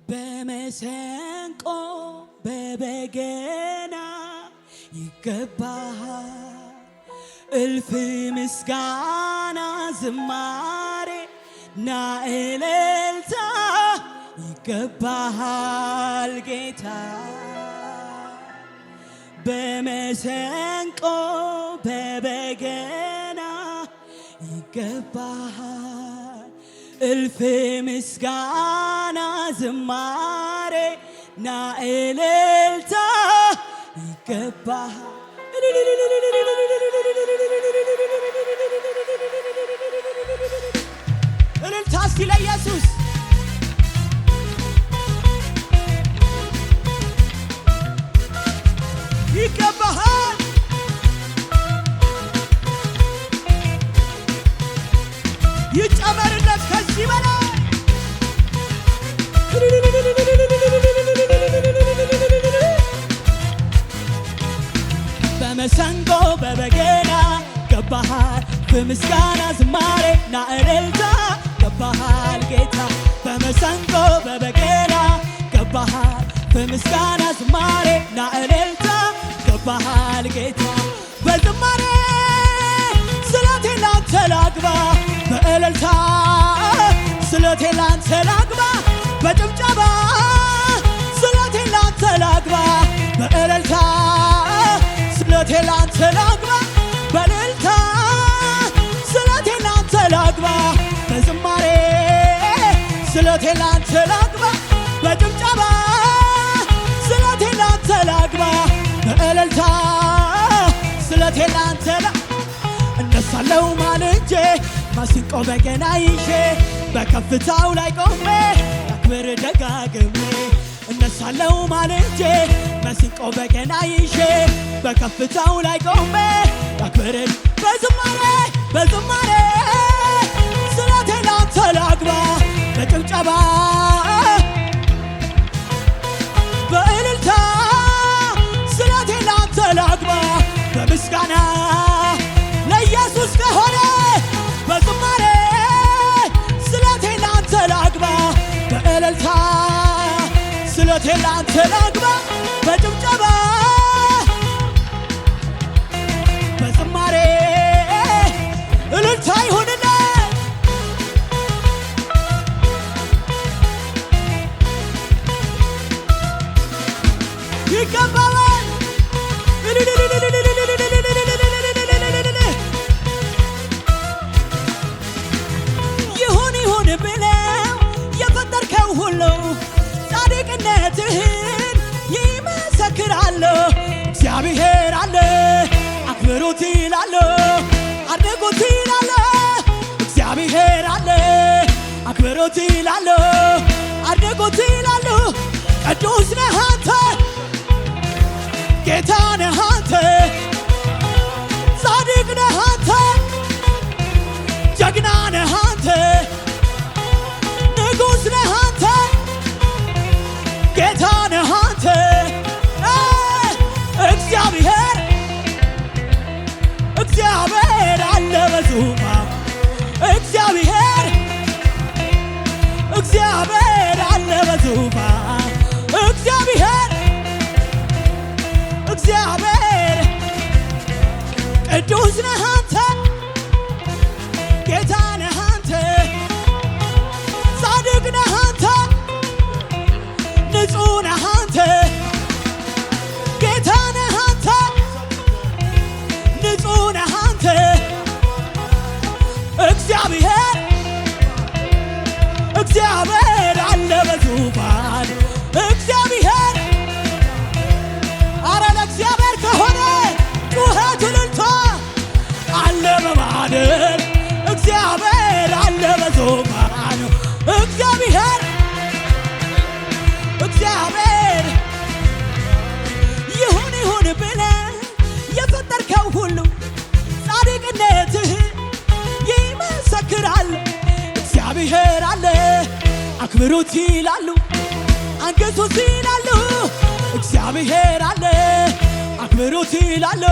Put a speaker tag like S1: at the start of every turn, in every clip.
S1: በመሰንቆ በበገና ይገባሃል እልፍ ምስጋና ዝማሬ ና እልልታ ይገባሃል ጌታ በመሰንቆ በበገና ይገባሃል እልፍ ምስጋና ዝማሬ ና እልልታ ይገባሃል እልልታ እስቲ ለኢየሱስ ይገባሃል ይጨመርለት ከዚህ በላይ በመሰንቆ በበገና ገባሃል በምስጋና ዝማሬ ና እልልታ ገባሃል ጌታ በመሰንቆ በበገና ገባሃል በምስጋና ዝማሬ ና እልልታ ገባሃል ጌታ በዝማሬ ስለቴን ላንተ ላግባ በእልልታ ስለቴን ላንተ ላግባ በጭብጨባ ስለቴን ላንተ ላግባ በእልልታ ስለቴን ላንተ ላግባ በእልልታ ስለቴን ላንተ ላግባ በዝማሬ ስለቴን ላንተ ላግባ በጭብጨባ ስለቴን ላንተ ላግባ በእልልታ ስለቴን ላንተ እነሳለሁ ማልጄ ማሲንቆ በገና ይዤ በከፍታው ላይ ቆሜ አክብር ደጋግሜ እነሳለሁ ማልጄ ማሲንቆ በገና ይዤ በከፍታው ላይ ቆሜ አክብር በዝማሬ በዝማሬ ስለቴን ላንተ ላግባ በጭብጨባ በእልልታ ስለቴን ላንተ ላግባ በምስጋና ለኢየሱስ ከሆነ በዝማሬ ስለቴን ላንተ ላግባ በእልልታ ስለቴን ላንተ ላግባ በጭብጨባ በዝማሬ እልልታ ይሁንልህ ይገባዋል ይሁን ይሁን ብለው የፈጠርከው ሁሉ ጻድቅነትህን ይመሰክራሉ እግዚአብሔር አለ አክብሩት ይላሉ አድንቁት ይላሉ እግዚአብሔር አለ አክብሩት ይላሉ አድንቁት ይላሉ ቅዱስ ነህ አንተ ጌታ ነህ አንተ ጻድቅ ነህ አንተ ጀግና ነህ አንተ ንጉሥ ነህ አንተ ጌታ ነህ አንተ እግዚአብሔር እግዚአብሔር አለ በዙፋኑ እግዚአብሔር እግዚአብሔር አለ በዙፋኑ እግዚአብሔር እግዚአብሔር ቅዱስ ነህ አንተ ጌታ ነህ አንተ ጻድቅ ነህ አንተ ንጹሕ ነህ አንተ ጌታ ነህ አንተ ንጹሕ ነህ አንተ እግዚአብሔር እግዚአብሔር አለ በዙፋኑ እግዚአብሔር አረ ለእግዚአብሔር ከሆነ ጩኸት እልልታ አለ በማደር እግዚአብሔር አለ በዙፋኑ እግዚአብሔር እግዚአብሔር ይሁን ይሁን ብለህ የፈጠርከው ሁሉ ጻድቅነትህ ይመሰክራል እግዚአብሔር አለ አክብሩት ይላሉ አንገቱት ይላሉ እግዚአብሔር አለ አክብሩት ይላሉ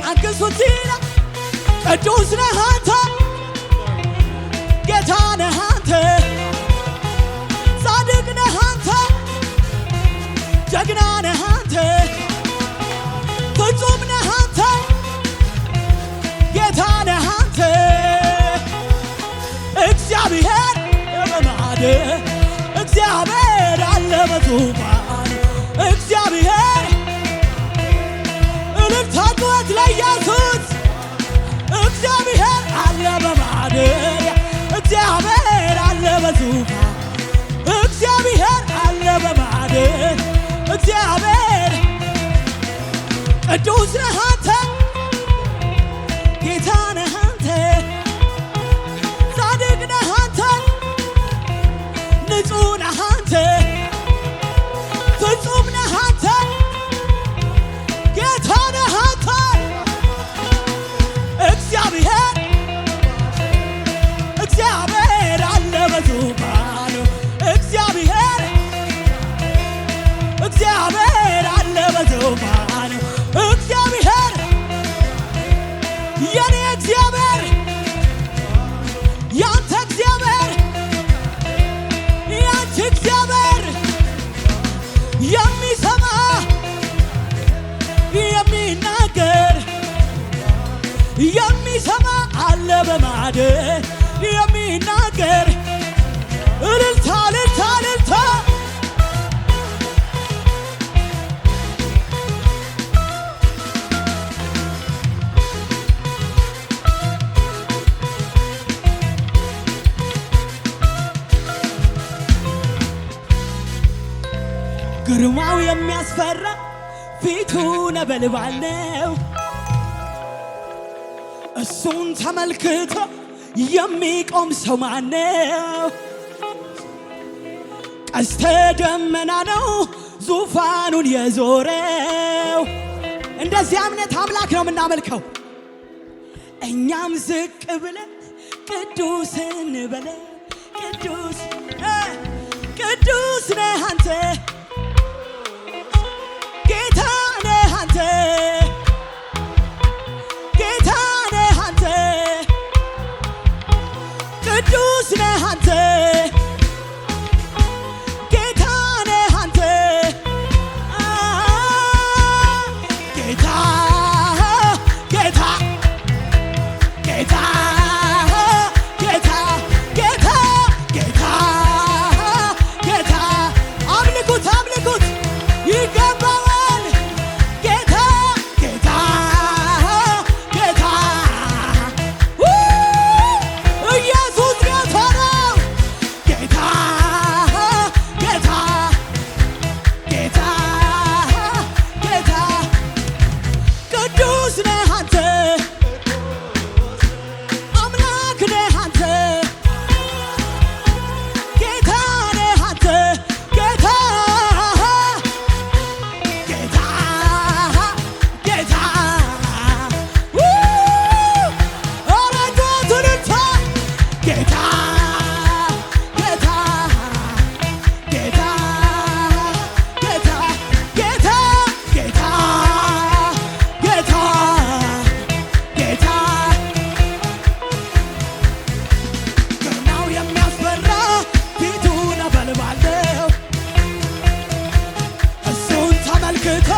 S1: አንገቱት ይላሉ ቅዱስ ነህ አንተ ጌታ ነህ አንተ ጻድቅ ነህ አንተ በዙፋኑ እግዚአብሔር እልልታ ጩኸት ለኢየሱስ እግዚአብሔር አለ በማደሪያ እግዚአብሔር አለ በዙፋኑ እግዚአብሔር አለ በማደሪያ እግዚአብሔር ቅዱስ ነህ አንተ ጌታ ነህ አንተ ጻድቅ ነህ አንተ ንጹሕ ነህ አንተ ፍጹም ነህ አንተ ጌታ ነህ አንተ እግዚአብሔር አለ በዙፋኑ እግዚአብሔር አለ በዙፋኑ እግዚአብሔር የኔ እግዚአብሔር ያንተ እግዚአብሔር ያንቺ እግዚአብሔር የሚሰማ የሚናገር የሚሰማ አለ በማደር የሚናገር እልልታ እልልታ እልልታ ግርማው የሚያስፈራ ፊቱ ነበልባል ነው። እሱን ተመልክቶ የሚቆም ሰው ማነው? ቀስተ ደመና ነው ዙፋኑን የዞረው። እንደዚህ እምነት አምላክ ነው የምናመልከው። እኛም ዝቅ ብለን ቅዱስ እንበለው። ቅዱስ ቅዱስ ነህ አንተ ጌታ ነህ አንተ ጌታ ነህ አንተ ቅዱስ ነህ አንተ ጌታ ነህ አንተ ጌታ ጌታ ጌታ ጌታ ጌታ ጌታ ጌታ አምልኩት አምልኩት ይገባዋል ጌታ ጌታ ጌታ ኢየሱስ ጌታ ነው ጌታ ጌታ ጌታ ጌታ ቅዱስ ነህ አንተ አምላክ ነህ አንተ ጌታ ነህ አንተ ጌታ ጌታ ጌታ ኦራጆ ትርታ ጌታ ጌታ ጌታ ጌታ ጌታ ጌታ ጌታ ጌታ ግርማው የሚያስፈራ ፊቱ ነበልባል ነው። እሱን ተመልክቶ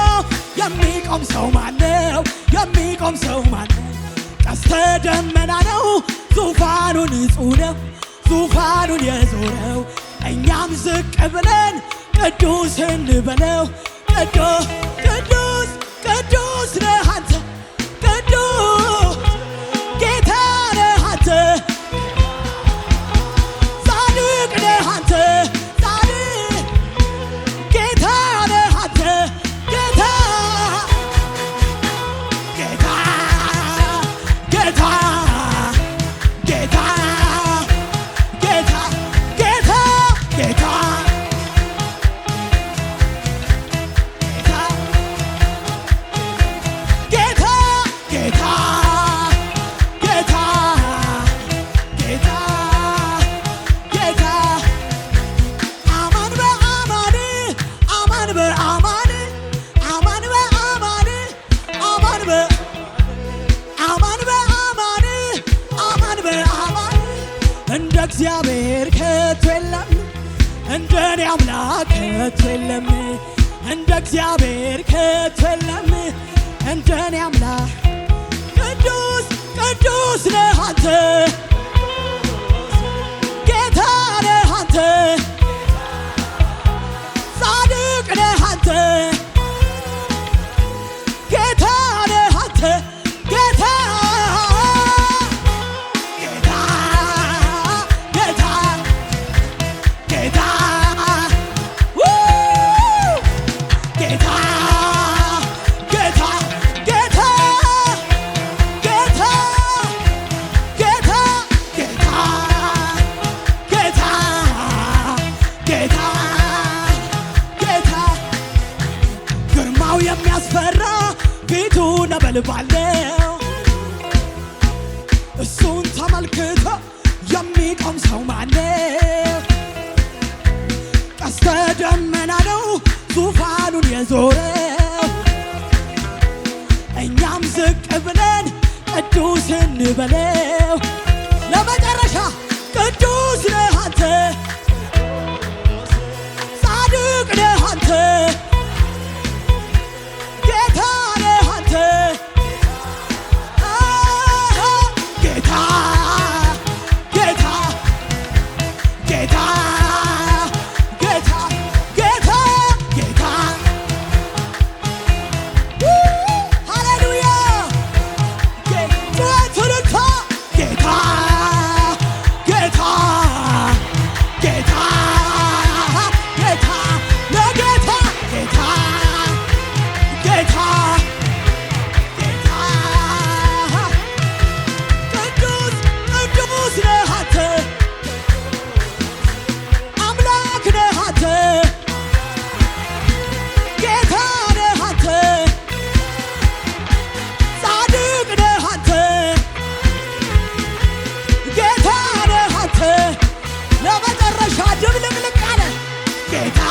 S1: የሚቆም ሰው ማነው? የሚቆም ሰው ማነው? ቀስተ ደመና ነው ዙፋኑ ንጹሕ ነው ዙፋኑን የዞረው። እኛም ዝቅ ብለን ቅዱስ እንበለው። ቅዱስ ቅዱስ ቅዱስ ነህ አንተ ቅዱስ ጌታ ነህ አንተ ጻድቅ ነህ አንተ ጻድቅ ጌታ ነህ አንተ ጌታ ጌታ ጌታ ጌታ ጌታ ጌታ ጌታ ጌታ ጌታ ጌታ ጌታ ጌታ አማን በአማን አማን በአማን አማን በአማን አማን በ አማን በአማን አማን በአማን እንደ እግዚአብሔር ከቶ የለም እንደ እኔ አምላክ ከቶ የለም እንደ እግዚአብሔር ከቶ የለም እንደ እኔ አምላክ ቅዱስ ቅዱስ ነህ አንተ ጌታ ነህ አንተ ነበልባለው እሱን ተመልክቶ የሚቆም ሰው ማነው? ቀስተ ደመና ነው ዙፋኑን የዞረው። እኛም ዝቅ ብለን ቅዱስ እንበለው። ለመጨረሻ ቅዱስ ነህ አንተ፣ ጻድቅ ነህ አንተ፣ ጌታ ነህ አንተ፣ ጌታ ጌታ ጌታ ጌታ ጌታ ጌታ ሃሌሉያ ጌታ ጌታ ጌታ ጌታ ጌታ ለጌታ ጌታ ጌታ ጌታ ቅዱስ ቅዱስ ነህ አንተ አምላክ ነህ አንተ ጌታ ነህ አንተ ጻድቅ ነህ አንተ ጌታ ነህ አንተ ለመጨረሻ ድብልቅልቅ ያለ ጌታ